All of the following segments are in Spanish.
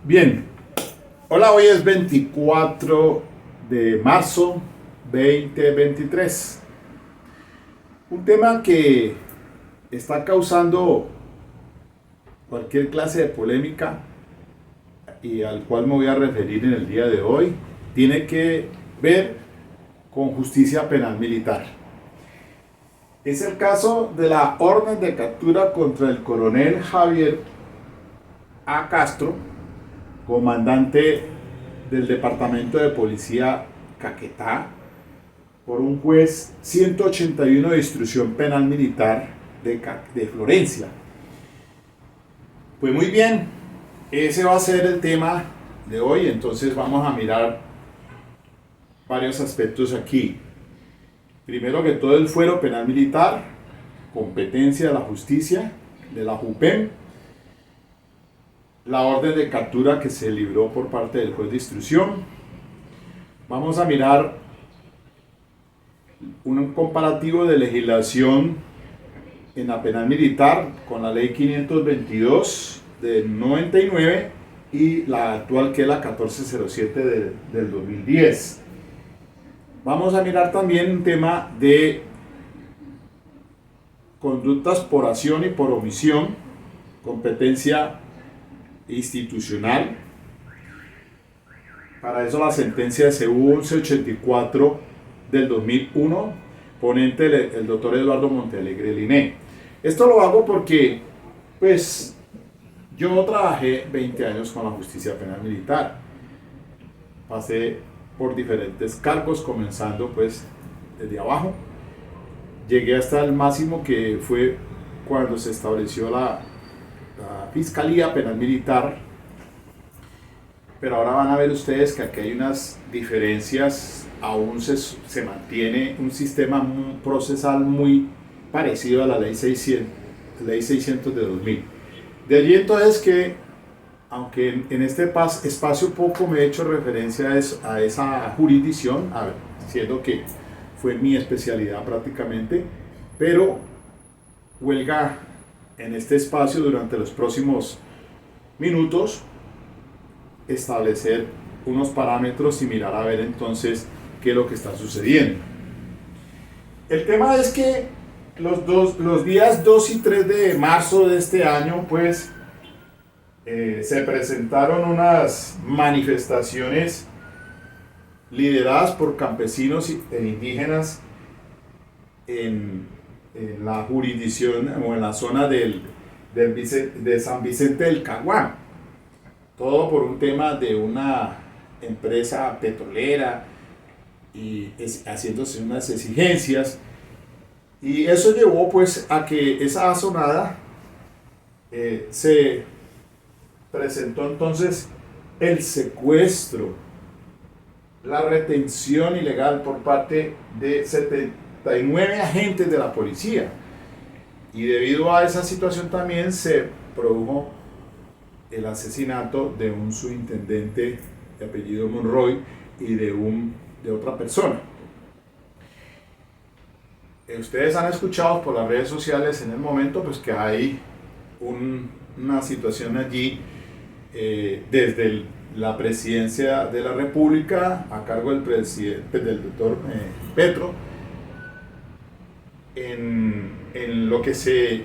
Bien, hola, hoy es 24 de marzo 2023. Un tema que está causando cualquier clase de polémica y al cual me voy a referir en el día de hoy, tiene que ver con justicia penal militar. Es el caso de la orden de captura contra el coronel Javier A. Castro, comandante del Departamento de Policía Caquetá, por un juez 181 de instrucción penal militar de Florencia. Pues muy bien, ese va a ser el tema de hoy, entonces vamos a mirar varios aspectos aquí. Primero que todo, el fuero penal militar, competencia de la justicia, de la JUPEM, la orden de captura que se libró por parte del juez de instrucción. Vamos a mirar un comparativo de legislación en la penal militar con la ley 522 del 99 y la actual, que es la 1407 del 2010. Vamos a mirar también un tema de conductas por acción y por omisión, competencia institucional. Para eso la sentencia CU 1184 del 2001, ponente el doctor Eduardo Montealegre Liné. Esto lo hago porque, pues, yo trabajé 20 años con la justicia penal militar. Pasé por diferentes cargos, comenzando pues desde abajo. Llegué hasta el máximo, que fue cuando se estableció la Fiscalía Penal Militar. Pero ahora van a ver ustedes que aquí hay unas diferencias. Aún se mantiene un sistema procesal muy parecido a la ley 600 de 2000. De allí entonces que, aunque en este espacio poco me he hecho referencia a esa jurisdicción, siendo que fue mi especialidad prácticamente, pero huelga en este espacio durante los próximos minutos establecer unos parámetros y mirar a ver entonces qué es lo que está sucediendo. El tema es que los días 2 y 3 de marzo de este año, pues, se presentaron unas manifestaciones lideradas por campesinos e indígenas en la jurisdicción o en la zona de San Vicente del Caguán. Todo por un tema de una empresa petrolera y haciéndose unas exigencias. Y eso llevó pues a que esa azonada se presentó entonces el secuestro, la retención ilegal por parte de 79 agentes de la policía. Y debido a esa situación también se produjo el asesinato de un subintendente de apellido Monroy y de otra persona. Ustedes han escuchado por las redes sociales en el momento pues que hay una situación allí desde la presidencia de la República a cargo del doctor Petro, en lo que se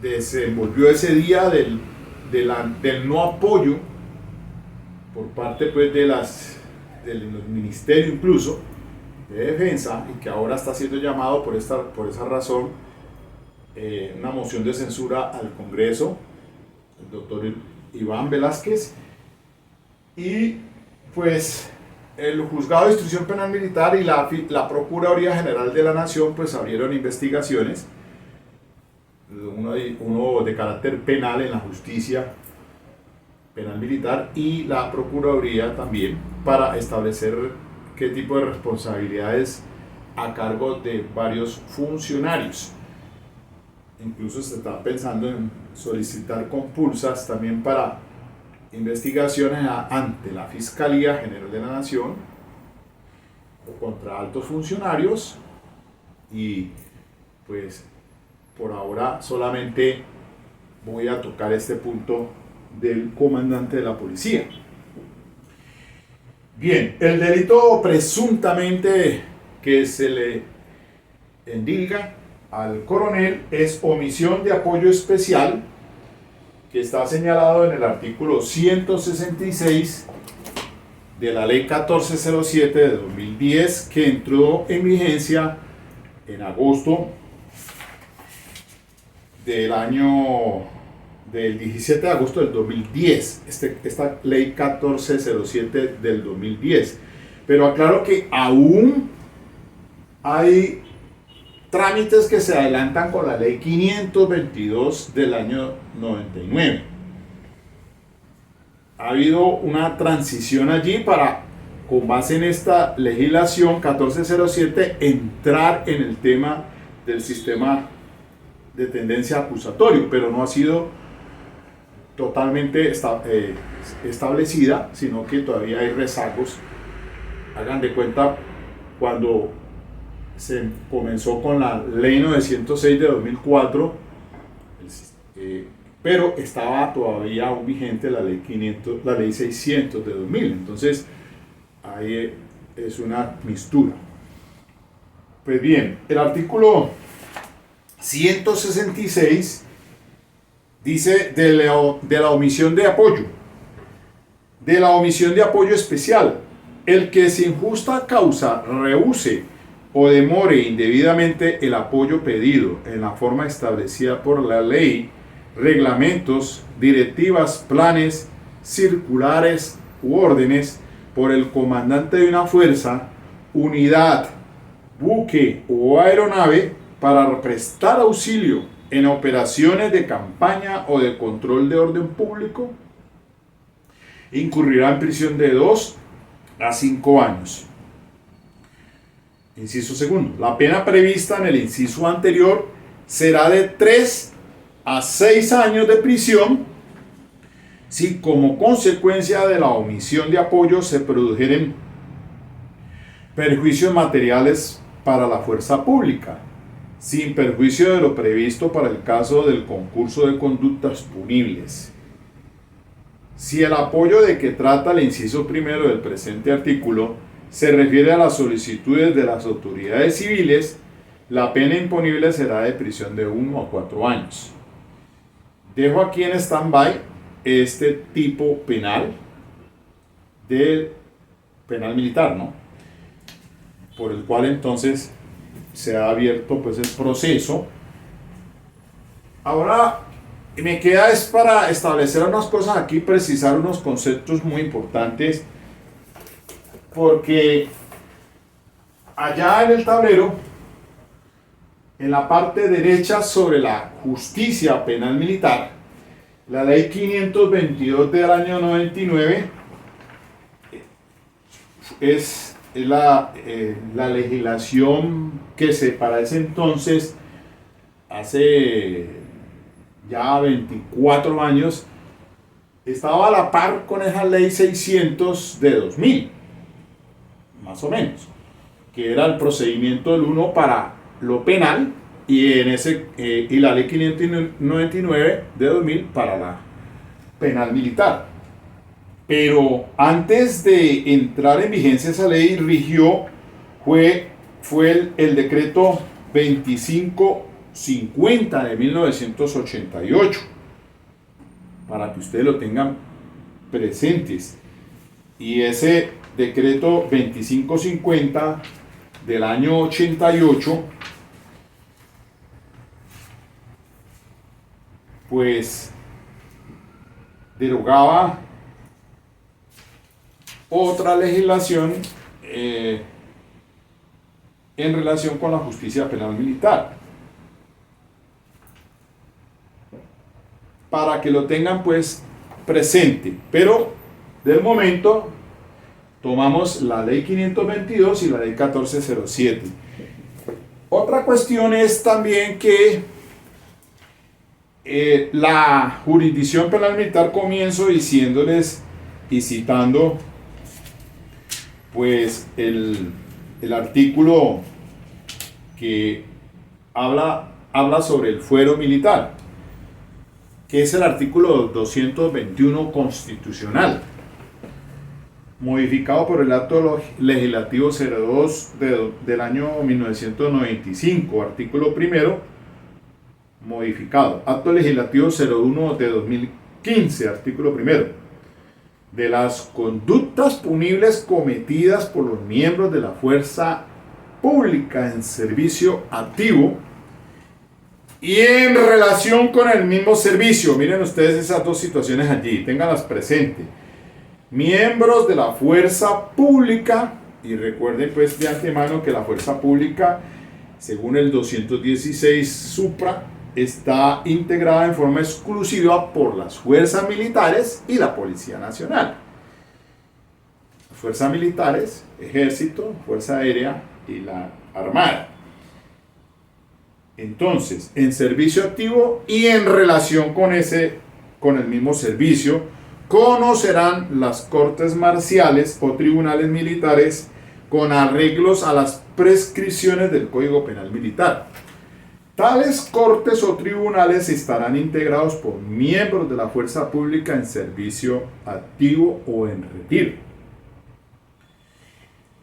desenvolvió ese día del no apoyo por parte pues del ministerio incluso de defensa, y que ahora está siendo llamado por esa razón una moción de censura al Congreso, el doctor Iván Velázquez, y pues el Juzgado de Instrucción Penal Militar y la Procuraduría General de la Nación pues abrieron investigaciones, uno de carácter penal en la justicia penal militar y la Procuraduría también, para establecer qué tipo de responsabilidades a cargo de varios funcionarios. Incluso se está pensando en solicitar compulsas también para investigaciones ante la Fiscalía General de la Nación o contra altos funcionarios. Y pues por ahora solamente voy a tocar este punto del comandante de la policía. Bien, el delito presuntamente que se le endilga al coronel es omisión de apoyo especial, que está señalado en el artículo 166 de la ley 1407 de 2010, que entró en vigencia en agosto del 17 de agosto del 2010, esta ley 1407 del 2010. Pero aclaro que aún hay trámites que se adelantan con la ley 522 del año 99. Ha habido una transición allí para, con base en esta legislación 1407, entrar en el tema del sistema de tendencia acusatorio, pero no ha sido totalmente establecida, sino que todavía hay rezagos. Hagan de cuenta cuando se comenzó con la ley 906 de 2004, pero estaba todavía aún vigente la ley 600 de 2000. Entonces ahí es una mistura. Pues bien, el artículo 166 dice de la omisión de apoyo. De la omisión de apoyo especial: el que sin justa causa rehúse o demore indebidamente el apoyo pedido en la forma establecida por la ley, reglamentos, directivas, planes, circulares u órdenes por el comandante de una fuerza, unidad, buque o aeronave para prestar auxilio en operaciones de campaña o de control de orden público, incurrirá en prisión de 2 a 5 años. Inciso segundo: la pena prevista en el inciso anterior será de 3 a 6 años de prisión si como consecuencia de la omisión de apoyo se produjeren perjuicios materiales para la fuerza pública, sin perjuicio de lo previsto para el caso del concurso de conductas punibles. Si el apoyo de que trata el inciso primero del presente artículo se refiere a las solicitudes de las autoridades civiles, la pena imponible será de prisión de 1 a 4 años. Dejo aquí en stand-by este tipo penal del penal militar, ¿no? Por el cual entonces se ha abierto pues el proceso. Ahora me queda es para establecer unas cosas aquí, precisar unos conceptos muy importantes, porque allá en el tablero, en la parte derecha sobre la justicia penal militar, la ley 522 del año 99 es la legislación que para ese entonces, hace ya 24 años, estaba a la par con esa ley 600 de 2000, más o menos, que era el procedimiento del 1 para lo penal y la ley 599 de 2000 para la penal militar. Pero antes de entrar en vigencia esa ley, fue el decreto 2550 de 1988, para que ustedes lo tengan presentes. Y ese decreto 2550 del año 88, pues derogaba otra legislación en relación con la justicia penal militar. Para que lo tengan pues presente. Pero del momento tomamos la ley 522 y la ley 1407. Otra cuestión es también que la jurisdicción penal militar, comienzo diciéndoles y citando pues el artículo que habla sobre el fuero militar, que es el artículo 221 constitucional, modificado por el acto legislativo 02 del año 1995, artículo primero, modificado, acto legislativo 01 de 2015, artículo primero, de las conductas punibles cometidas por los miembros de la fuerza pública en servicio activo y en relación con el mismo servicio. Miren ustedes esas dos situaciones allí, ténganlas presentes. Miembros de la fuerza pública, y recuerden pues de antemano que la fuerza pública, según el 216 supra, está integrada en forma exclusiva por las fuerzas militares y la Policía Nacional. Fuerzas militares, Ejército, Fuerza Aérea y la Armada. Entonces, en servicio activo y en relación con el mismo servicio, conocerán las cortes marciales o tribunales militares con arreglos a las prescripciones del Código Penal Militar. Tales cortes o tribunales estarán integrados por miembros de la fuerza pública en servicio activo o en retiro.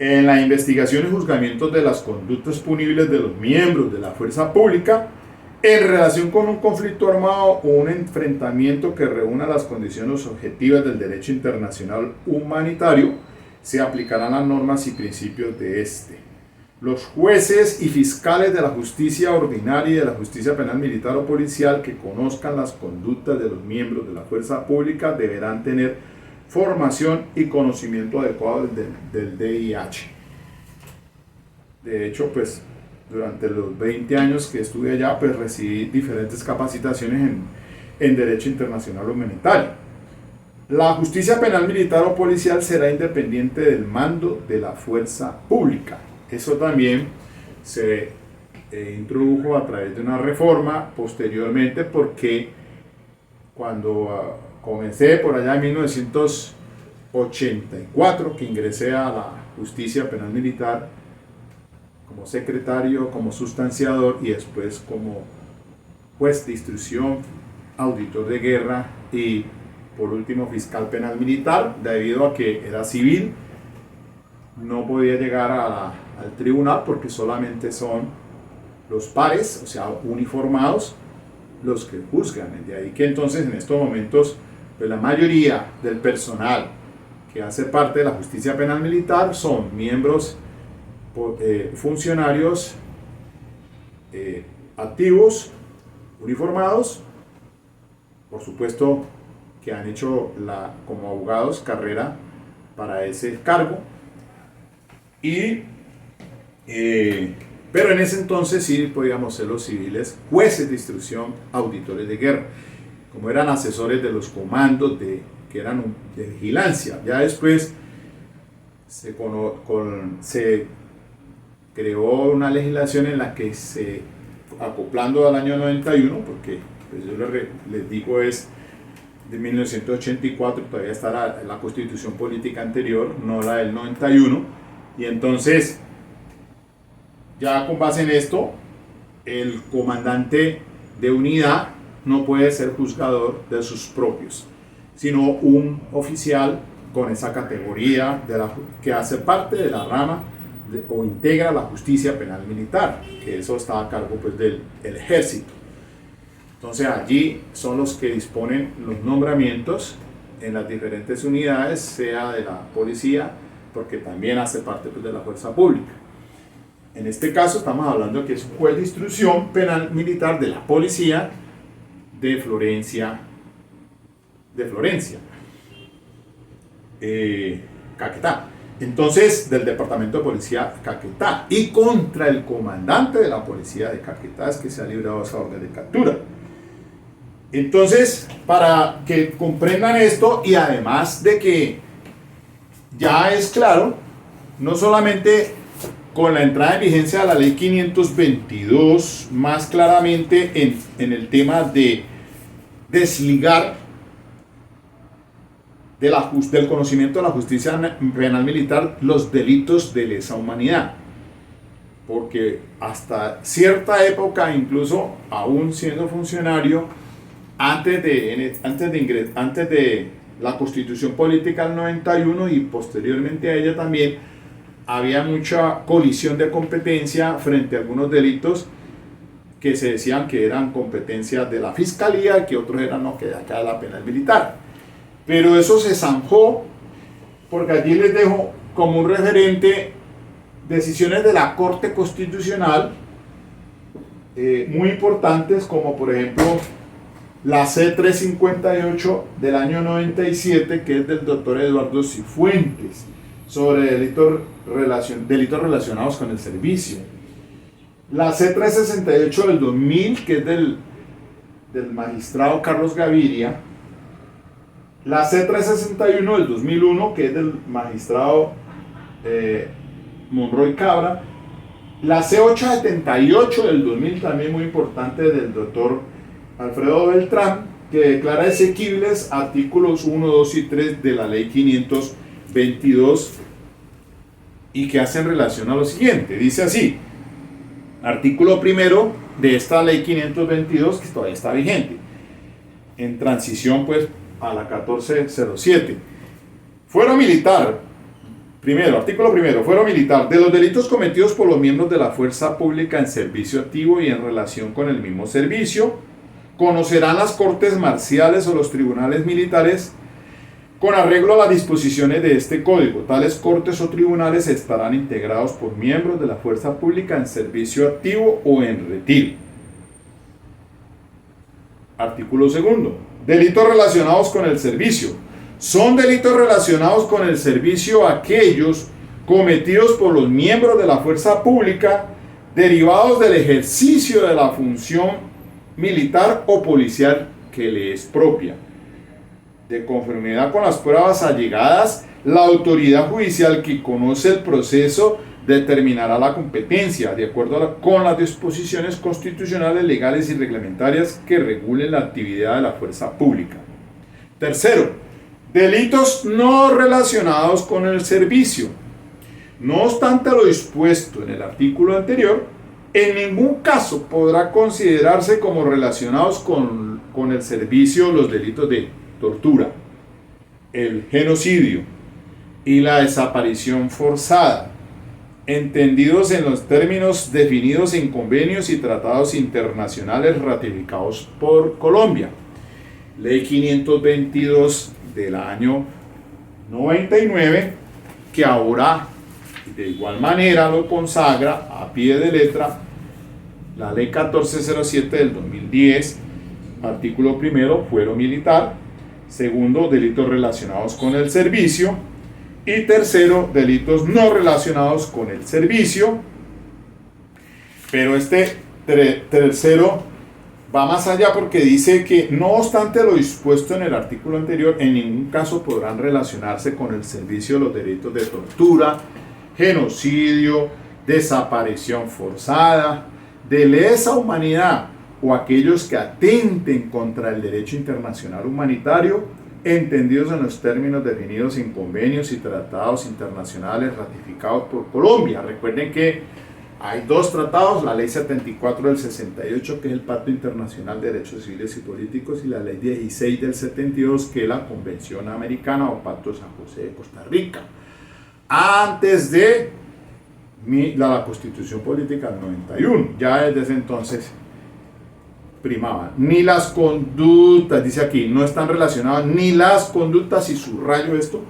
En la investigación y juzgamiento de las conductas punibles de los miembros de la fuerza pública en relación con un conflicto armado o un enfrentamiento que reúna las condiciones objetivas del derecho internacional humanitario, se aplicarán las normas y principios de este. Los jueces y fiscales de la justicia ordinaria y de la justicia penal militar o policial que conozcan las conductas de los miembros de la fuerza pública deberán tener formación y conocimiento adecuado del DIH. De hecho, pues durante los 20 años que estuve allá, pues recibí diferentes capacitaciones en Derecho Internacional Humanitario. La justicia penal militar o policial será independiente del mando de la fuerza pública. Eso también se introdujo a través de una reforma posteriormente, porque cuando comencé por allá en 1984, que ingresé a la justicia penal militar como secretario, como sustanciador y después como juez de instrucción, auditor de guerra y por último fiscal penal militar, debido a que era civil, no podía llegar al tribunal porque solamente son los pares, o sea, uniformados, los que juzgan. De ahí que entonces en estos momentos pues la mayoría del personal que hace parte de la justicia penal militar son miembros, funcionarios activos, uniformados, por supuesto que han hecho como abogados carrera para ese cargo, pero en ese entonces sí podíamos ser los civiles jueces de instrucción, auditores de guerra, como eran asesores de los comandos que eran de vigilancia. Ya después se creó una legislación en la que acoplando al año 91, porque pues yo les digo es de 1984, todavía está la constitución política anterior, no la del 91, y entonces ya con base en esto, el comandante de unidad no puede ser juzgador de sus propios, sino un oficial con esa categoría que hace parte de la rama o integra la justicia penal militar, que eso está a cargo pues del ejército. Entonces allí son los que disponen los nombramientos en las diferentes unidades, sea de la policía, porque también hace parte pues de la fuerza pública. En este caso estamos hablando que es un juez de instrucción penal militar de la policía de Florencia, Caquetá. Entonces, del departamento de policía Caquetá, y contra el comandante de la policía de Caquetá es que se ha librado esa orden de captura. Entonces, para que comprendan esto, y además de que ya es claro, no solamente con la entrada en vigencia de la ley 522, más claramente en el tema de desligar del conocimiento de la justicia penal militar los delitos de lesa humanidad, porque hasta cierta época, incluso aún siendo funcionario, antes de la Constitución Política del 91 y posteriormente a ella también, había mucha colisión de competencia frente a algunos delitos que se decían que eran competencias de la Fiscalía, que otros eran no, que acá la pena es militar. Pero eso se zanjó, porque allí les dejo como un referente decisiones de la Corte Constitucional muy importantes, como por ejemplo la C-358 del año 97, que es del doctor Eduardo Cifuentes, sobre delitos relacionados con el servicio. La C-368 del 2000, que es del magistrado Carlos Gaviria. La C-361 del 2001, que es del magistrado Monroy Cabra. La C-878 del 2000, también muy importante, del doctor Alfredo Beltrán, que declara exequibles artículos 1, 2 y 3 de la ley 522 y que hacen relación a lo siguiente. Dice así: artículo primero de esta ley 522, que todavía está vigente, en transición pues a la 1407. Fuero militar. Primero, artículo primero, fuero militar. De los delitos cometidos por los miembros de la fuerza pública en servicio activo y en relación con el mismo servicio, conocerán las cortes marciales o los tribunales militares con arreglo a las disposiciones de este código. Tales cortes o tribunales estarán integrados por miembros de la fuerza pública en servicio activo o en retiro. Artículo segundo. Delitos relacionados con el servicio. Son delitos relacionados con el servicio aquellos cometidos por los miembros de la fuerza pública derivados del ejercicio de la función militar o policial que le es propia. De conformidad con las pruebas allegadas, la autoridad judicial que conoce el proceso determinará la competencia de acuerdo con las disposiciones constitucionales, legales y reglamentarias que regulen la actividad de la fuerza pública. Tercero, delitos no relacionados con el servicio. No obstante lo dispuesto en el artículo anterior, en ningún caso podrá considerarse como relacionados con el servicio los delitos de tortura, el genocidio y la desaparición forzada, entendidos en los términos definidos en convenios y tratados internacionales ratificados por Colombia. Ley 522 del año 99, que ahora de igual manera lo consagra a pie de letra la Ley 1407 del 2010, artículo primero, fuero militar. Segundo, delitos relacionados con el servicio. Y tercero, delitos no relacionados con el servicio. Pero este tercero va más allá, porque dice que no obstante lo dispuesto en el artículo anterior, en ningún caso podrán relacionarse con el servicio los delitos de tortura, genocidio, desaparición forzada, de lesa humanidad o aquellos que atenten contra el derecho internacional humanitario, entendidos en los términos definidos en convenios y tratados internacionales ratificados por Colombia. Recuerden que hay dos tratados, la ley 74 del 68, que es el Pacto Internacional de Derechos Civiles y Políticos, y la ley 16 del 72, que es la Convención Americana o Pacto de San José de Costa Rica. Antes de la Constitución Política del 91, ya desde ese entonces primaban. Ni las conductas, dice aquí, no están relacionadas ni las conductas, y subrayo esto,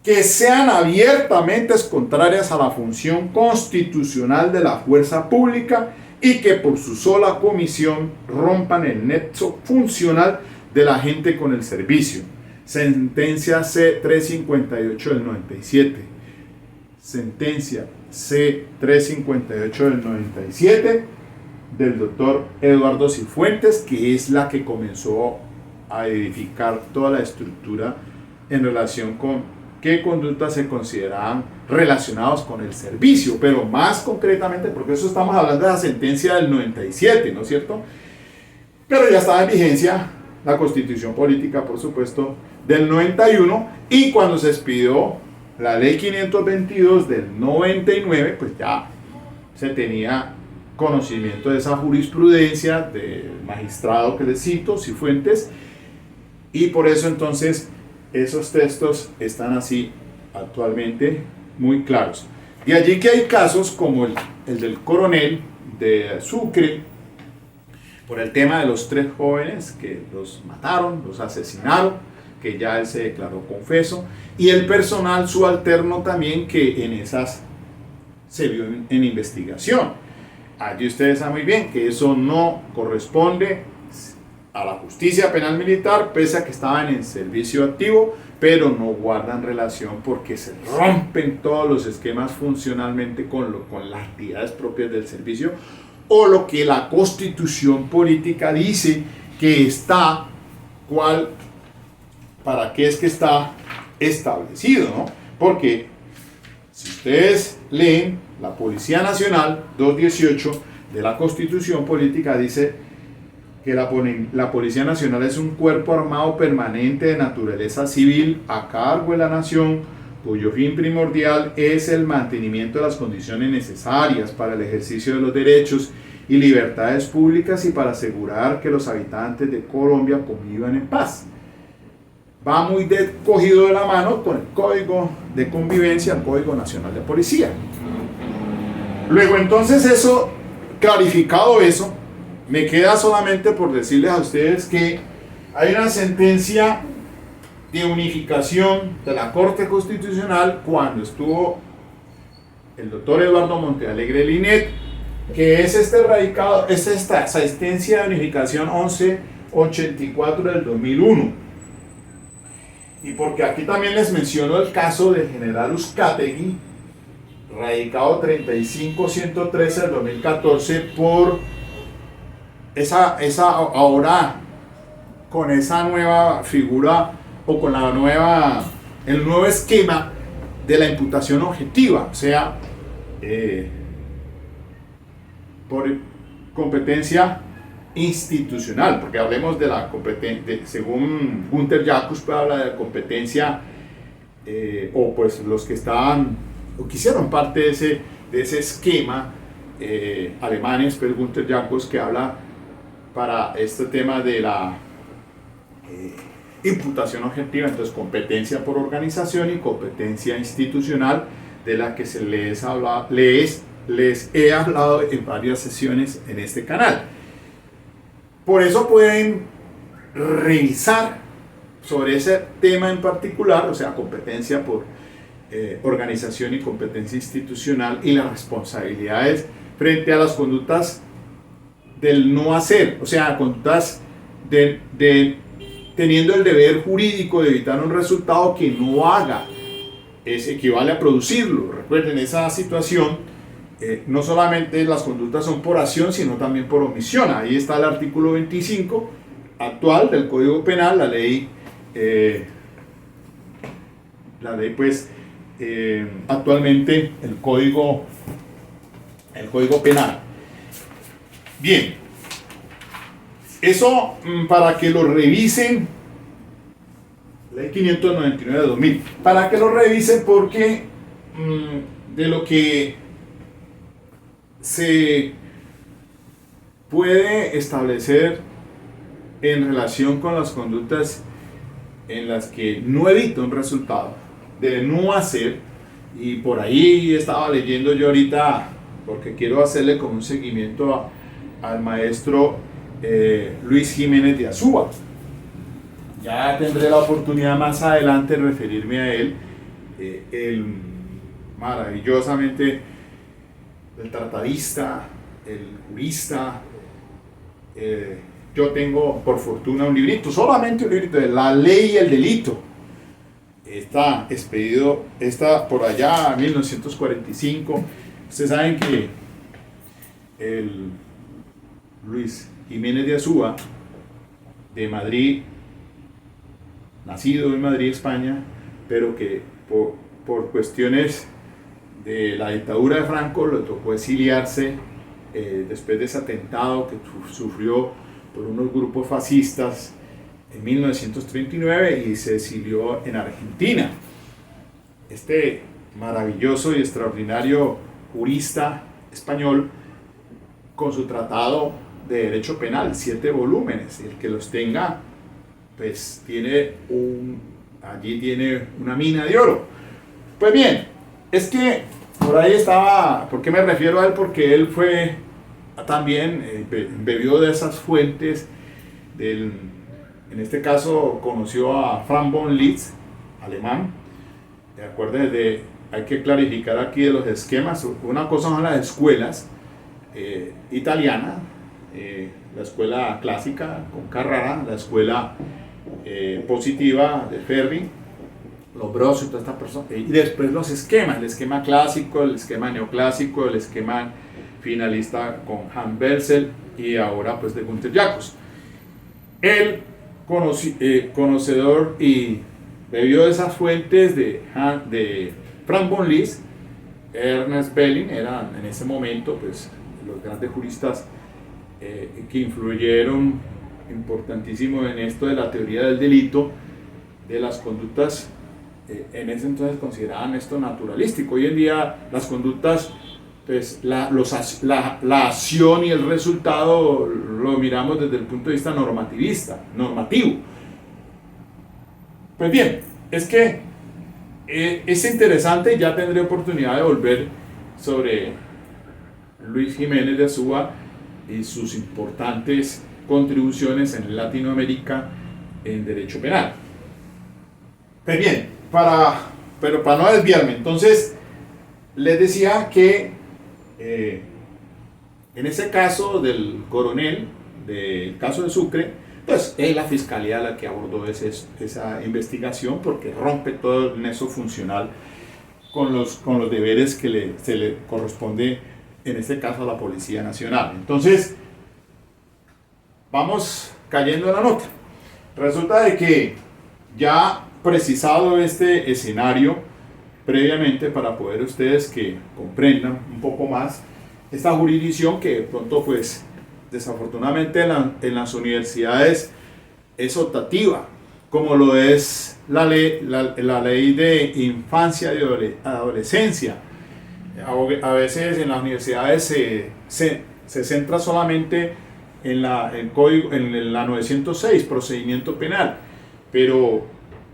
que sean abiertamente contrarias a la función constitucional de la fuerza pública y que por su sola comisión rompan el nexo funcional del agente con el servicio. Sentencia C-358 del 97. Sentencia C-358 del 97 del doctor Eduardo Cifuentes, que es la que comenzó a edificar toda la estructura en relación con qué conductas se consideraban relacionados con el servicio, pero más concretamente, porque eso estamos hablando de la sentencia del 97, ¿no es cierto? Pero ya estaba en vigencia la Constitución Política, por supuesto, del 91, y cuando se expidió la ley 522 del 99, pues ya se tenía conocimiento de esa jurisprudencia del magistrado que les cito, Cifuentes, y por eso entonces esos textos están así actualmente muy claros. De allí que hay casos como el del coronel de Sucre, por el tema de los 3 jóvenes que los mataron, los asesinaron, que ya él se declaró confeso, y el personal subalterno también que en esas se vio en investigación. Allí ustedes saben muy bien que eso no corresponde a la justicia penal militar, pese a que estaban en servicio activo, pero no guardan relación porque se rompen todos los esquemas funcionalmente con las actividades propias del servicio o lo que la Constitución política dice que está, para qué es que está establecido, ¿no? Porque si ustedes leen la Policía Nacional 218 de la Constitución política, dice que la Policía Nacional es un cuerpo armado permanente de naturaleza civil a cargo de la nación, cuyo fin primordial es el mantenimiento de las condiciones necesarias para el ejercicio de los derechos y libertades públicas y para asegurar que los habitantes de Colombia convivan en paz. Va muy cogido de la mano con el Código de Convivencia, el Código Nacional de Policía. Luego entonces eso, clarificado eso, me queda solamente por decirles a ustedes que hay una sentencia de unificación de la Corte Constitucional cuando estuvo el doctor Eduardo Montealegre Linet, que es esta sentencia de unificación 1184 del 2001. Y porque aquí también les menciono el caso del general Uzcategui, radicado 35113 del 2014 por ahora con esa nueva figura o con el nuevo esquema de la imputación objetiva, o sea, por competencia institucional, porque hablemos de la competencia, según Günter Jacus, pues habla de competencia, o pues los que estaban o que hicieron parte de ese esquema alemanes, pues Günter Jacus, que habla para este tema de la imputación objetiva, entonces competencia por organización y competencia institucional, de la que les he hablado en varias sesiones en este canal. Por eso pueden revisar sobre ese tema en particular, o sea, competencia por organización y competencia institucional y las responsabilidades frente a las conductas del no hacer, o sea, conductas teniendo el deber jurídico de evitar un resultado que no haga, equivale a producirlo. Recuerden esa situación. No solamente las conductas son por acción, sino también por omisión. Ahí está el artículo 25 actual del Código Penal, la ley pues actualmente el Código Penal. Bien, eso para que lo revisen, ley 599 de 2000, para que lo revisen porque de lo que se puede establecer en relación con las conductas en las que no evita un resultado, de no hacer, y por ahí estaba leyendo yo ahorita, porque quiero hacerle como un seguimiento al maestro Luis Jiménez de Azúa. Ya tendré la oportunidad más adelante de referirme a él, el maravillosamente el tratadista, el jurista. Yo tengo por fortuna un librito, solamente un librito de La Ley y el Delito. Está expedido, está por allá en 1945. Ustedes saben que el Luis Jiménez de Azúa, de Madrid, nacido en Madrid, España, pero que por cuestiones de la dictadura de Franco le tocó exiliarse después de ese atentado que sufrió por unos grupos fascistas en 1939 y se exilió en Argentina. Este maravilloso y extraordinario jurista español con su tratado de derecho penal, 7 volúmenes. El que los tenga, pues allí tiene una mina de oro. Pues bien, es que por ahí estaba. ¿Por qué me refiero a él? Porque él fue también, bebió de esas fuentes en este caso conoció a Frank von Liszt, alemán. De acuerdo, hay que clarificar aquí de los esquemas. Una cosa son las escuelas italianas, la escuela clásica con Carrara, la escuela positiva de Ferri, los Bros y toda esta persona, y después los esquemas, el esquema clásico, el esquema neoclásico, el esquema finalista con Hans Belzel y ahora pues de Günther Jacobs. Él, conocedor y bebió de esas fuentes de Frank von Liszt, Ernest Belling, eran en ese momento pues los grandes juristas que influyeron importantísimo en esto de la teoría del delito, de las conductas. En ese entonces consideraban esto naturalístico. Hoy en día las conductas, pues la acción y el resultado lo miramos desde el punto de vista normativo. Pues bien, es que es interesante. Ya tendré oportunidad de volver sobre Luis Jiménez de Azúa y sus importantes contribuciones en Latinoamérica en derecho penal. Pues bien, pero para no desviarme, entonces les decía que en ese caso del coronel, del caso de Sucre, pues es la fiscalía la que abordó esa investigación, porque rompe todo el nexo funcional con los deberes que se le corresponde, en este caso, a la Policía Nacional. Entonces, vamos cayendo en la nota. Resulta de que ya precisado este escenario previamente, para poder ustedes que comprendan un poco más esta jurisdicción que de pronto pues desafortunadamente en las universidades es optativa, como lo es la ley de infancia y adolescencia. A veces en las universidades se centra solamente en la 906, procedimiento penal, pero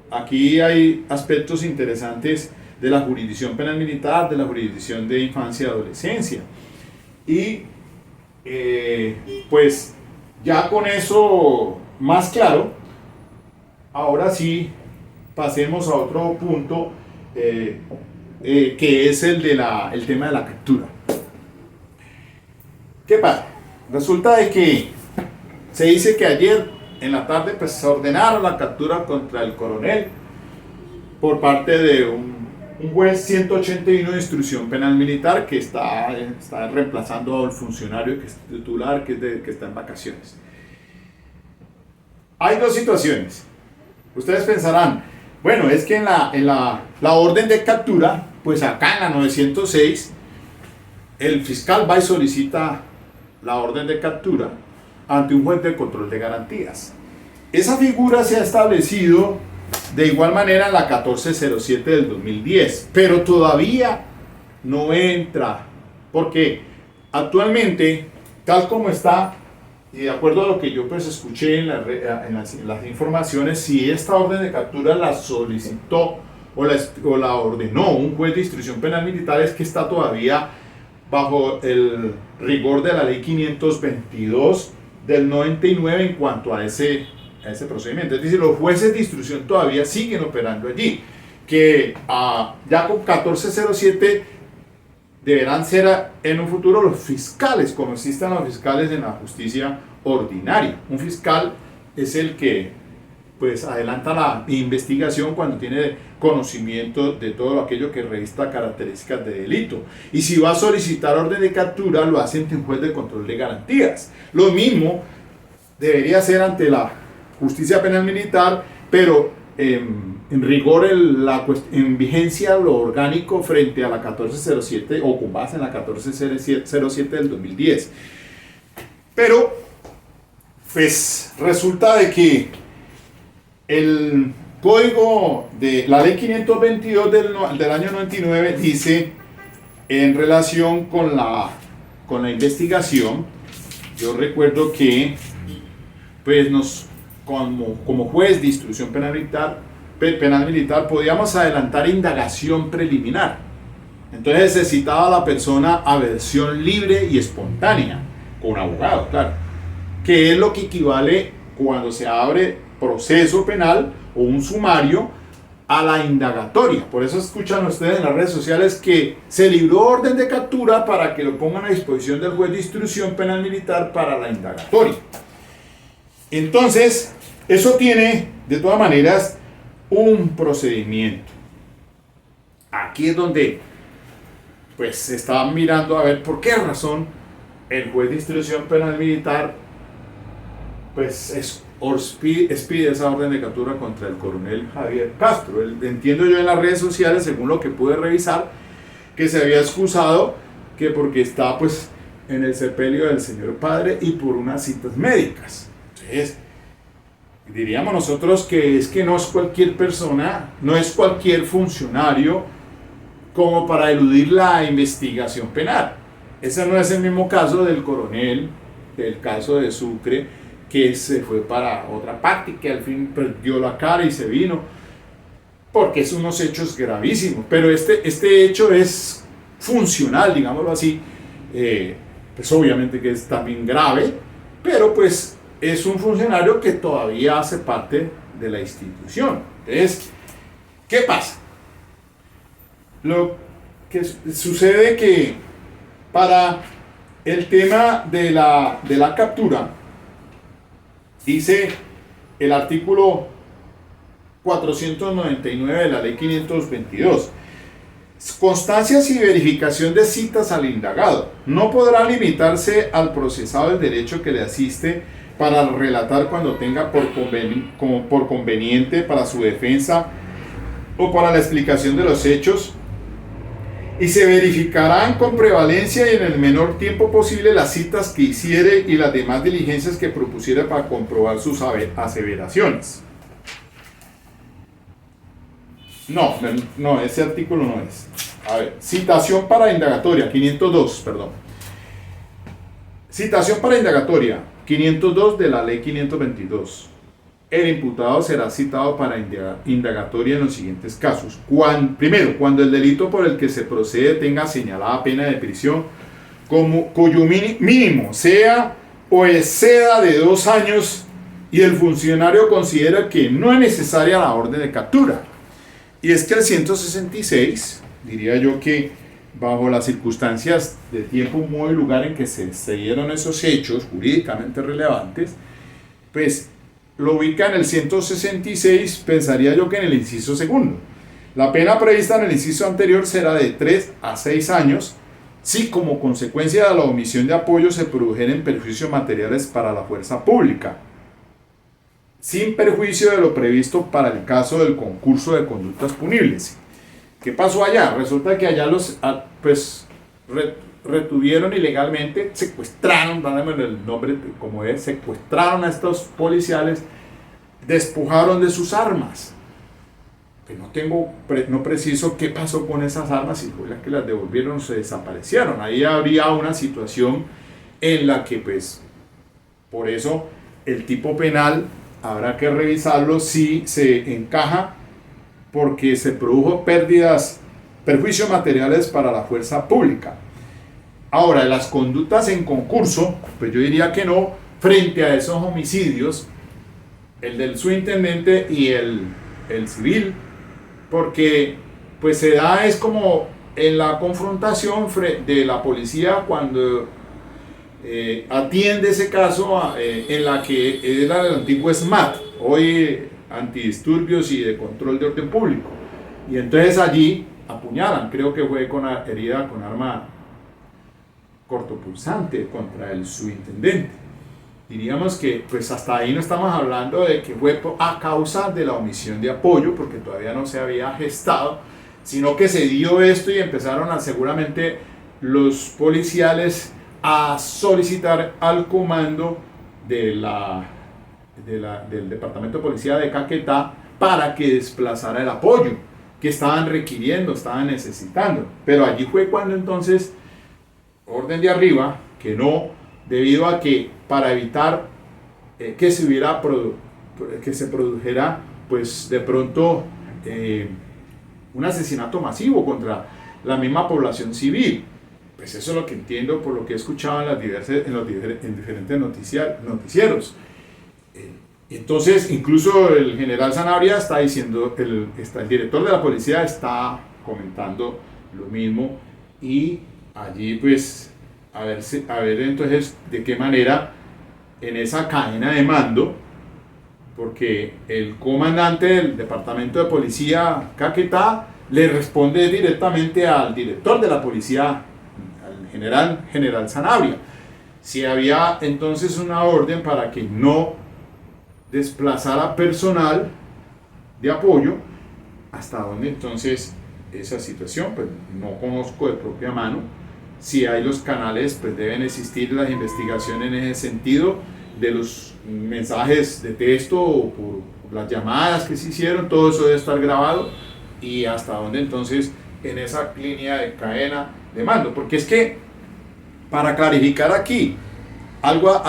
aquí hay aspectos interesantes de la jurisdicción penal militar, de la jurisdicción de infancia y adolescencia. Y pues ya con eso más claro, ahora sí pasemos a otro punto que es el tema de la captura. ¿Qué pasa? Resulta de que se dice que ayer en la tarde pues se ordenaron la captura contra el coronel por parte de un juez 181 de instrucción penal militar que está reemplazando al funcionario que es titular, que está en vacaciones. Hay dos situaciones. Ustedes pensarán, bueno, es que en la orden de captura, pues acá en la 906, el fiscal va y solicita la orden de captura ante un juez de control de garantías. Esa figura se ha establecido de igual manera en la 1407 del 2010, pero todavía no entra, porque actualmente, tal como está, y de acuerdo a lo que yo pues escuché en las informaciones, si esta orden de captura la solicitó o la ordenó un juez de instrucción penal militar, es que está todavía bajo el rigor de la ley 522 del 99 en cuanto a ese procedimiento. Es decir, los jueces de instrucción todavía siguen operando allí, que ya con 1407 deberán ser en un futuro los fiscales, como existen los fiscales en la justicia ordinaria. Un fiscal es el que pues adelanta la investigación cuando tiene conocimiento de todo aquello que revista características de delito. Y si va a solicitar orden de captura, lo hace ante un juez de control de garantías. Lo mismo debería ser ante la justicia penal militar, pero en rigor en vigencia lo orgánico frente a la 1407 o con base en la 1407 del 2010. Pero pues resulta de que el código de la ley 522 del año 99 dice, en relación con la investigación, yo recuerdo que pues como juez de instrucción penal militar podíamos adelantar indagación preliminar. Entonces necesitaba la persona aversión libre y espontánea, con abogado, claro, que es lo que equivale cuando se abre proceso penal o un sumario a la indagatoria. Por eso escuchan ustedes en las redes sociales que se libró orden de captura para que lo pongan a disposición del juez de instrucción penal militar para la indagatoria. Entonces, eso tiene, de todas maneras, un procedimiento. Aquí es donde pues se estaba mirando a ver por qué razón el juez de instrucción penal militar pues expide esa orden de captura contra el coronel Javier Castro. Entiendo yo en las redes sociales, según lo que pude revisar, que se había excusado que porque está pues en el sepelio del señor padre y por unas citas médicas. Entonces, diríamos nosotros que es que no es cualquier persona, no es cualquier funcionario como para eludir la investigación penal. Ese no es el mismo caso del coronel, del caso de Sucre, que se fue para otra parte, que al fin perdió la cara y se vino, porque es unos hechos gravísimos. Pero este hecho es funcional, digámoslo así, pues obviamente que es también grave, pero pues es un funcionario que todavía hace parte de la institución. Entonces, ¿qué pasa? Lo que sucede que para el tema de la captura, dice el artículo 499 de la ley 522, constancias y verificación de citas al indagado. No podrá limitarse al procesado el derecho que le asiste para relatar cuando tenga por conveniente para su defensa o para la explicación de los hechos, y se verificarán con prevalencia y en el menor tiempo posible las citas que hiciere y las demás diligencias que propusiera para comprobar sus aseveraciones. No, ese artículo no es. A ver, citación para indagatoria, 502, perdón. Citación para indagatoria, 502 de la ley 522. El imputado será citado para indagatoria en los siguientes casos. Primero, cuando el delito por el que se procede tenga señalada pena de prisión, cuyo mínimo sea o exceda de 2 años y el funcionario considera que no es necesaria la orden de captura. Y es que el 166, diría yo que bajo las circunstancias de tiempo, modo y lugar en que se dieron esos hechos jurídicamente relevantes, pues lo ubica en el 166, pensaría yo que en el inciso segundo. La pena prevista en el inciso anterior será de 3 a 6 años, si como consecuencia de la omisión de apoyo se produjeren perjuicios materiales para la fuerza pública, sin perjuicio de lo previsto para el caso del concurso de conductas punibles. ¿Qué pasó allá? Resulta que allá retuvieron ilegalmente, secuestraron, dándome el nombre como es, secuestraron a estos policiales, despojaron de sus armas. No preciso qué pasó con esas armas, si fue la que las devolvieron o se desaparecieron. Ahí habría una situación en la que pues por eso el tipo penal habrá que revisarlo si se encaja, porque se produjo perjuicios materiales para la fuerza pública. Ahora, las conductas en concurso, pues yo diría que no, frente a esos homicidios, el del subintendente y el civil, porque pues se da, es como en la confrontación de la policía cuando atiende ese caso en la que era el antiguo SMAT, hoy antidisturbios y de control de orden público, y entonces allí apuñalan, creo que fue con herida con arma cortopulsante contra el subintendente. Diríamos que pues hasta ahí no estamos hablando de que fue a causa de la omisión de apoyo, porque todavía no se había gestado, sino que se dio esto y empezaron seguramente los policiales a solicitar al comando del departamento de policía de Caquetá para que desplazara el apoyo que estaban requiriendo, estaban necesitando. Pero allí fue cuando entonces orden de arriba, que no debido a que para evitar que se produjera pues de pronto un asesinato masivo contra la misma población civil. Pues eso es lo que entiendo por lo que he escuchado en diferentes noticieros. Entonces, incluso el general Sanabria está diciendo, el director de la policía está comentando lo mismo, y allí pues a ver entonces de qué manera en esa cadena de mando, porque el comandante del departamento de policía Caquetá le responde directamente al director de la policía, al general Sanabria, si había entonces una orden para que no desplazara personal de apoyo. Hasta dónde entonces esa situación, pues no conozco de propia mano. Si hay los canales, pues deben existir las investigaciones en ese sentido, de los mensajes de texto o por las llamadas que se hicieron, todo eso debe estar grabado, y hasta dónde entonces en esa línea de cadena de mando, porque es que para clarificar aquí algo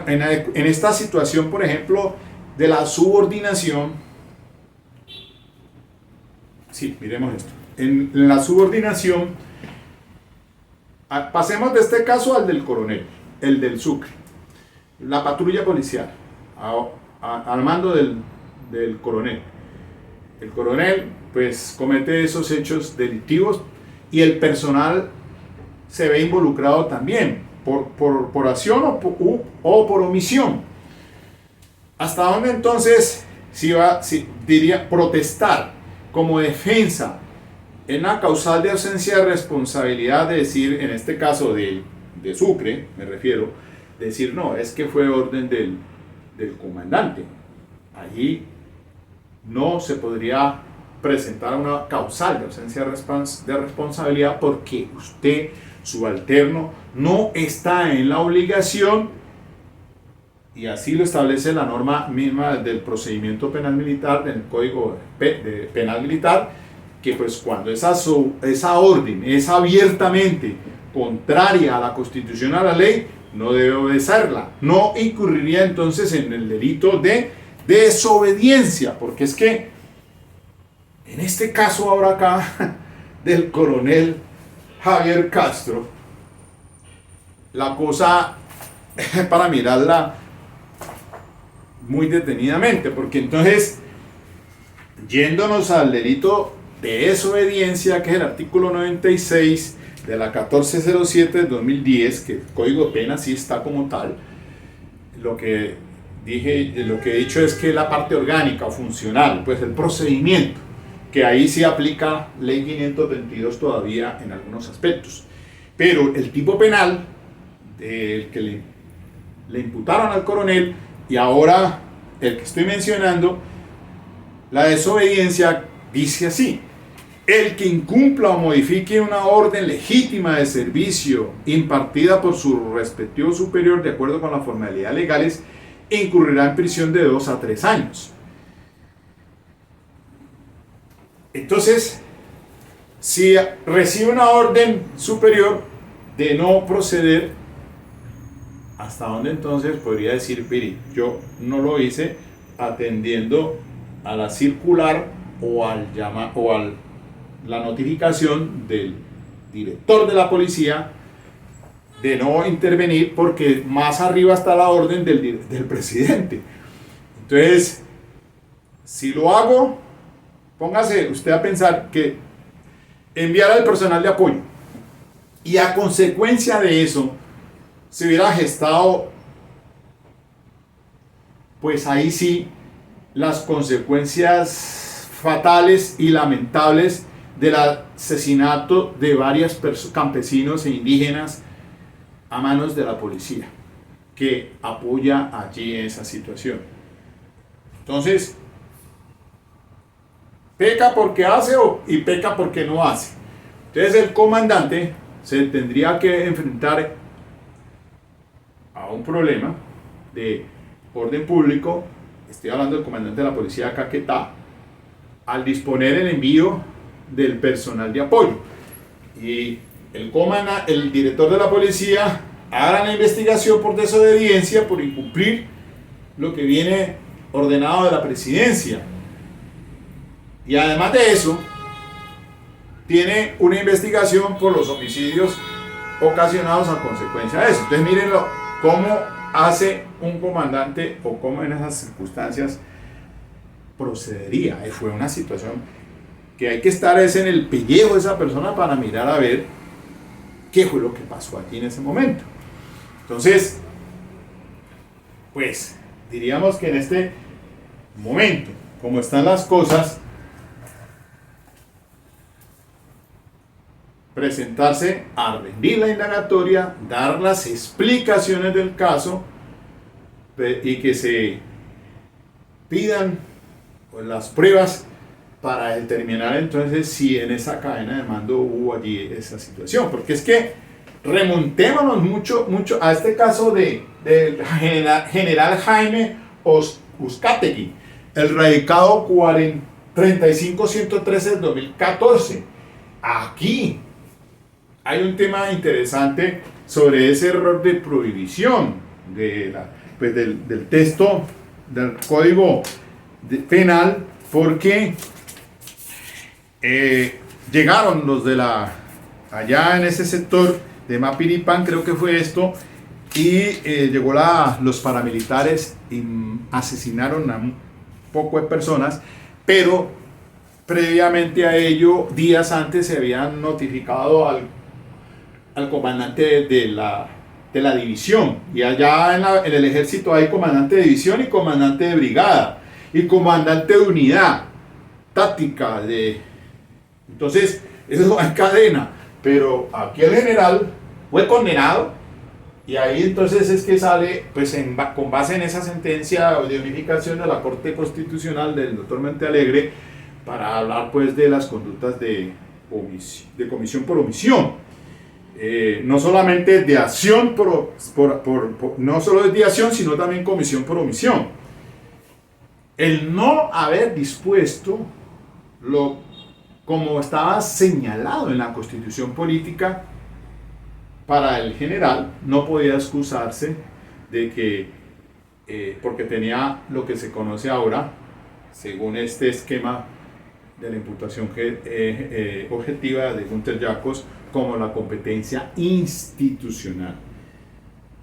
en esta situación, por ejemplo, de la subordinación. Sí, miremos esto. En la subordinación, pasemos de este caso al del coronel, el del Sucre. La patrulla policial, al mando del coronel. El coronel, pues, comete esos hechos delictivos y el personal se ve involucrado también, por acción o por omisión. ¿Hasta dónde entonces diría protestar como defensa en la causal de ausencia de responsabilidad, de decir, en este caso de Sucre, me refiero, decir, no, es que fue orden del comandante? Allí no se podría presentar una causal de ausencia de responsabilidad, porque usted, subalterno, no está en la obligación, y así lo establece la norma misma del procedimiento penal militar, del Código Penal Militar, que pues cuando esa orden es abiertamente contraria a la Constitución, a la ley, no debe obedecerla. No incurriría entonces en el delito de desobediencia, porque es que en este caso ahora acá del coronel Javier Castro, la cosa para mirarla muy detenidamente, porque entonces, yéndonos al delito de desobediencia, que es el artículo 96 de la 1407 del 2010, que el Código de Pena sí está como tal, lo que he dicho es que la parte orgánica o funcional, pues el procedimiento, que ahí sí aplica ley 522 todavía en algunos aspectos, pero el tipo penal del que le imputaron al coronel, y ahora el que estoy mencionando, la desobediencia, dice así: el que incumpla o modifique una orden legítima de servicio impartida por su respectivo superior de acuerdo con las formalidades legales, incurrirá en prisión de 2 a 3 años. Entonces, si recibe una orden superior de no proceder, ¿hasta dónde entonces podría decir, mire, yo no lo hice atendiendo a la circular o a la notificación del director de la policía de no intervenir, porque más arriba está la orden del presidente? Entonces, si lo hago, póngase usted a pensar que enviar al personal de apoyo, y a consecuencia de eso se hubiera gestado, pues ahí sí, las consecuencias fatales y lamentables del asesinato de varios campesinos e indígenas a manos de la policía, que apoya allí esa situación. Entonces, peca porque hace y peca porque no hace. Entonces el comandante se tendría que enfrentar a un problema de orden público. Estoy hablando del comandante de la policía de Caquetá, al disponer el envío del personal de apoyo, y el director de la policía hagan la investigación por desobediencia, por incumplir lo que viene ordenado de la presidencia. Y además de eso, tiene una investigación por los homicidios ocasionados a consecuencia de eso. Entonces mírenlo, cómo hace un comandante o cómo en esas circunstancias procedería. Fue una situación que hay que estar en el pellejo de esa persona para mirar a ver qué fue lo que pasó aquí en ese momento. Entonces, pues diríamos que en este momento, como están las cosas, presentarse a rendir la indagatoria, dar las explicaciones del caso y que se pidan las pruebas para determinar entonces si en esa cadena de mando hubo allí esa situación. Porque es que remontémonos mucho a este caso del general Jaime Uzcategui, el radicado 35113 del 2014. Aquí hay un tema interesante sobre ese error de prohibición del texto del Código Penal, porque llegaron los de allá en ese sector de Mapiripán, creo que fue esto, y llegó los paramilitares y asesinaron a un poco de personas, pero previamente a ello, días antes, se habían notificado al comandante de la división, y allá en el ejército hay comandante de división y comandante de brigada y comandante de unidad táctica entonces eso va en cadena, pero aquí el general fue condenado, y ahí entonces es que sale pues con base en esa sentencia de unificación de la Corte Constitucional del doctor Montealegre, para hablar pues de las conductas de comisión por omisión. No solamente de acción no solo de acción, sino también comisión por omisión. El no haber dispuesto como estaba señalado en la Constitución política para el general, no podía excusarse de que porque tenía lo que se conoce ahora, según este esquema de la imputación objetiva de Gunter Jacobs, como la competencia institucional,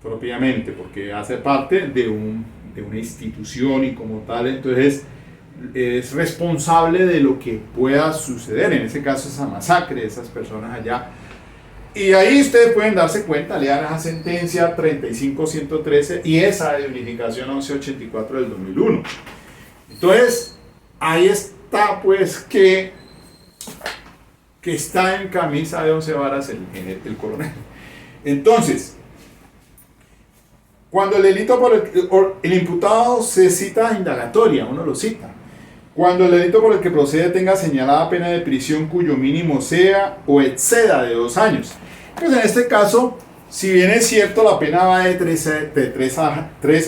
propiamente, porque hace parte de una institución y como tal, entonces es responsable de lo que pueda suceder, en ese caso esa masacre de esas personas allá. Y ahí ustedes pueden darse cuenta, lean esa sentencia 35113 y esa de unificación 1184 del 2001. Entonces, ahí está pues que está en camisa de 11 varas el coronel. Entonces, cuando el delito el imputado se cita indagatoria, uno lo cita. Cuando el delito por el que procede tenga señalada pena de prisión cuyo mínimo sea o exceda de 2 años. Pues en este caso, si bien es cierto, la pena va de 3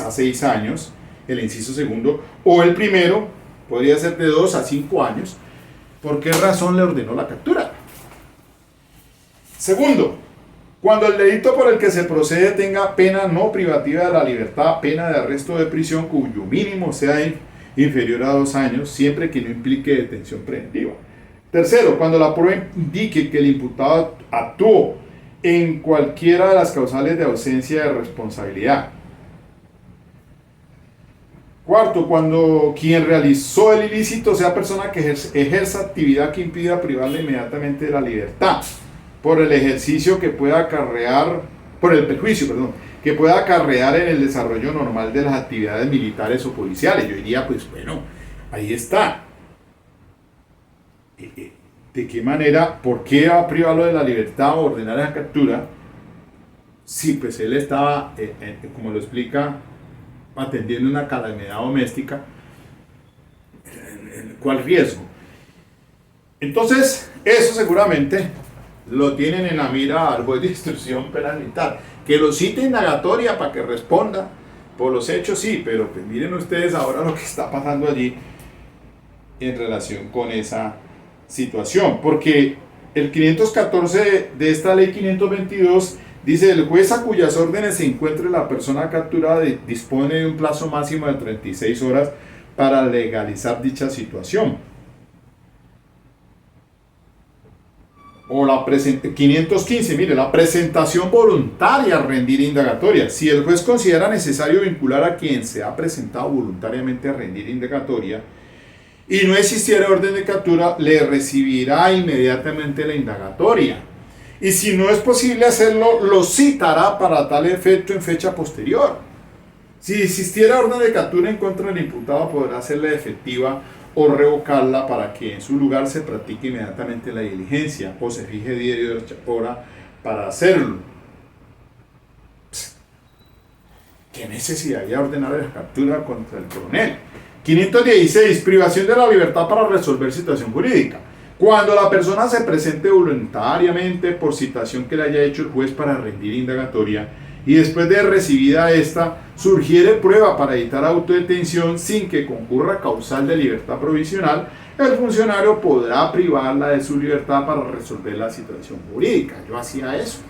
a 6 años, el inciso segundo, o el primero podría ser de 2 a 5 años, ¿por qué razón le ordenó la captura? Segundo, cuando el delito por el que se procede tenga pena no privativa de la libertad, pena de arresto de prisión cuyo mínimo sea inferior a 2 años, siempre que no implique detención preventiva. Tercero, cuando la prueba indique que el imputado actuó en cualquiera de las causales de ausencia de responsabilidad. Cuarto, cuando quien realizó el ilícito sea persona que ejerza actividad que impida privarle inmediatamente de la libertad, por el ejercicio que pueda acarrear, por el perjuicio, que pueda acarrear en el desarrollo normal de las actividades militares o policiales. Yo diría, pues bueno, ahí está. ¿De qué manera? ¿Por qué va a privarlo de la libertad o ordenar esa captura? Si pues él estaba, como lo explica, atendiendo una calamidad doméstica, ¿cuál riesgo? Entonces, eso seguramente lo tienen en la mira al juez de instrucción penal militar, que lo cite indagatoria para que responda por los hechos, sí, pero pues miren ustedes ahora lo que está pasando allí en relación con esa situación, porque el 514 de esta ley 522 Dice, el juez a cuyas órdenes se encuentre la persona capturada dispone de un plazo máximo de 36 horas para legalizar dicha situación. O la 515, mire, la presentación voluntaria a rendir indagatoria. Si el juez considera necesario vincular a quien se ha presentado voluntariamente a rendir indagatoria y no existiera orden de captura, le recibirá inmediatamente la indagatoria. Y si no es posible hacerlo, lo citará para tal efecto en fecha posterior. Si existiera orden de captura en contra del imputado, podrá hacerla efectiva o revocarla para que en su lugar se practique inmediatamente la diligencia o se fije día y hora para hacerlo. ¿Qué necesidad de ordenar la captura contra el coronel? 516. Privación de la libertad para resolver situación jurídica. Cuando la persona se presente voluntariamente por citación que le haya hecho el juez para rendir indagatoria y después de recibida esta surgiere prueba para evitar autodetención sin que concurra causal de libertad provisional, el funcionario podrá privarla de su libertad para resolver la situación jurídica. Yo hacía eso.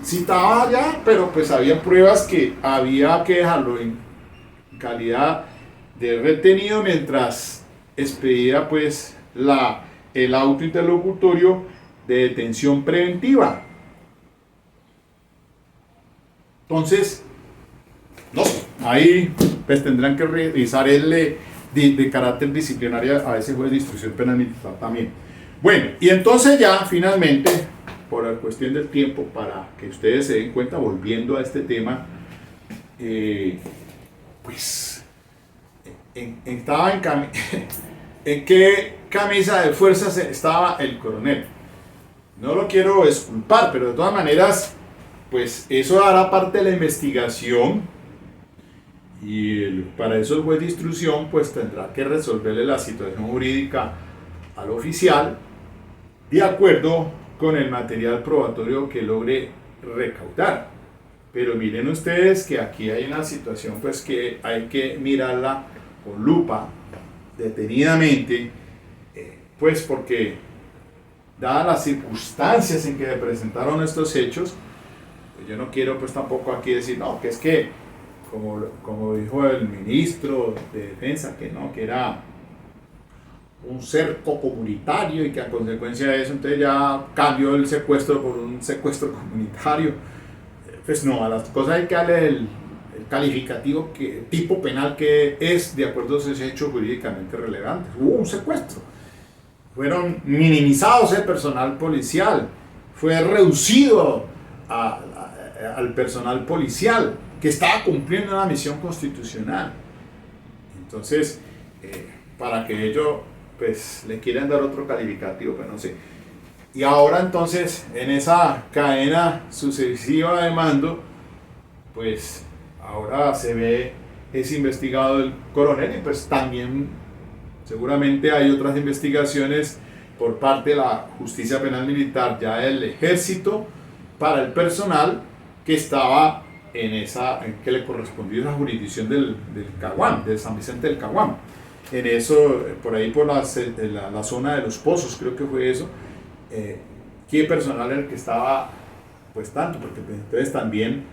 Citaba ya, pero pues había pruebas que había que dejarlo en calidad de retenido mientras expedía pues el auto interlocutorio de detención preventiva. Entonces, no sé, ahí pues tendrán que revisar el de carácter disciplinario a ese juez de instrucción penal militar también. Bueno, y entonces ya finalmente, por la cuestión del tiempo, para que ustedes se den cuenta, volviendo a este tema, pues, estaba ¿en qué camisa de fuerzas estaba el coronel? No lo quiero exculpar, pero de todas maneras, pues eso hará parte de la investigación y para eso el juez de instrucción pues tendrá que resolverle la situación jurídica al oficial de acuerdo con el material probatorio que logre recaudar. Pero miren ustedes que aquí hay una situación pues que hay que mirarla con lupa, detenidamente, pues porque dadas las circunstancias en que se presentaron estos hechos, pues yo no quiero pues tampoco aquí decir, no, que es que como dijo el ministro de Defensa, que no, que era un cerco comunitario y que a consecuencia de eso entonces ya cambió el secuestro por un secuestro comunitario. Pues no, a las cosas hay que darle el calificativo, tipo penal que es de acuerdo a ese hecho jurídicamente relevante. Hubo un secuestro, fueron minimizados el personal policial, fue reducido al personal policial que estaba cumpliendo una misión constitucional. Entonces, para que ellos pues le quieran dar otro calificativo, pues no sé. Y ahora entonces, en esa cadena sucesiva de mando, pues ahora se ve, es investigado el coronel y pues también seguramente hay otras investigaciones por parte de la justicia penal militar, ya del ejército, para el personal que estaba en que le correspondió esa jurisdicción del Caguán, de San Vicente del Caguán. En eso, por ahí por la zona de los Pozos, creo que fue eso, qué personal era el que estaba, pues tanto, porque entonces también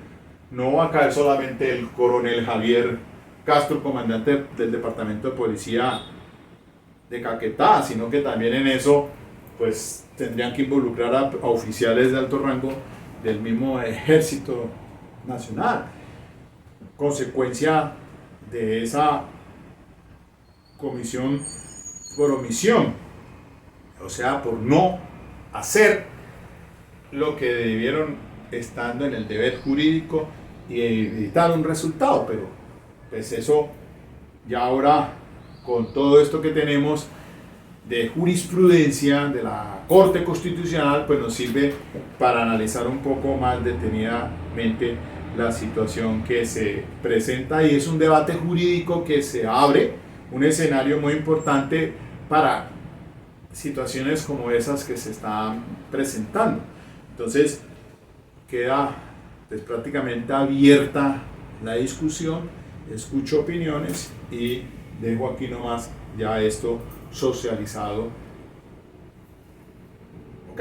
no va a caer solamente el coronel Javier Castro, comandante del departamento de policía de Caquetá, sino que también en eso pues tendrían que involucrar a oficiales de alto rango del mismo ejército nacional, consecuencia de esa comisión por omisión, o sea, por no hacer lo que debieron estando en el deber jurídico y evitar un resultado. Pero pues eso ya ahora con todo esto que tenemos de jurisprudencia de la Corte Constitucional, pues nos sirve para analizar un poco más detenidamente la situación que se presenta, y es un debate jurídico que se abre, un escenario muy importante para situaciones como esas que se están presentando. Entonces queda pues prácticamente abierta la discusión, escucho opiniones y dejo aquí nomás ya esto socializado. ¿Ok?